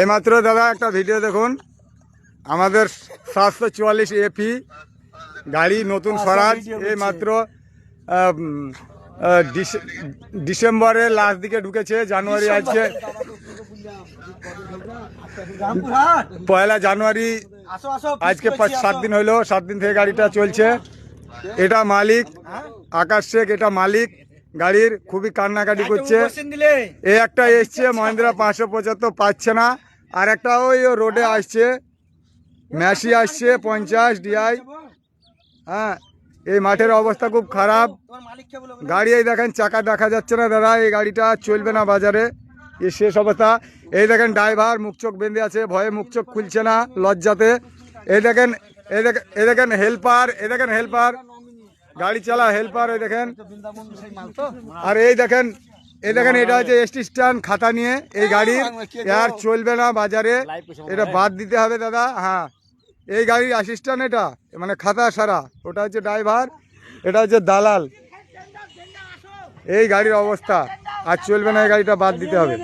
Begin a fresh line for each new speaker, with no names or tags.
এইমাত্র দাদা একটা ভিডিও দেখুন, আমাদের 744 এপি গাড়ি নতুন স্বরাজ এইমাত্র ডিসেম্বরের লাস্ট দিকে ঢুকেছে, জানুয়ারি আসছে, 1 জানুয়ারি আজকে 7 দিন হইলো, 7 দিন থেকে গাড়িটা চলছে। এটা মালিক আকাশ শেখ, এটা মালিক গাড়ির খুবই কান্নাকাটি করছে। এই একটা এসছে মহিন্দ্রা 575 পাচ্ছে না, আর একটা ওই রোডে আসছে ম্যাসি আসছে 50 ডিআই। হ্যাঁ, এই মাঠের অবস্থা খুব খারাপ, গাড়ি এই দেখেন চাকা দেখা যাচ্ছে না দাদা, এই গাড়িটা চলবে না বাজারে, এই শেষ অবস্থা। এই দেখেন ড্রাইভার মুখ চোখ বেঁধে আছে, ভয়ে মুখ চোখ খুলছে না লজ্জাতে। এই দেখেন এই দেখেন হেল্পার, এই দেখেন হেল্পার গাড়ি চালা হেল্পার, এই দেখেন। আর এই দেখেন এটা হচ্ছে স্ট্যান্ড খাতা নিয়ে, এই গাড়ির আর চলবে না বাজারে, এটা বাদ দিতে হবে দাদা। হ্যাঁ, এই গাড়ির অ্যাসিস্ট্যান্ট, এটা মানে খাতা সারা, ওটা হচ্ছে ড্রাইভার, এটা হচ্ছে দালাল। এই গাড়ির অবস্থা আর চলবে না, এই গাড়িটা বাদ দিতে হবে।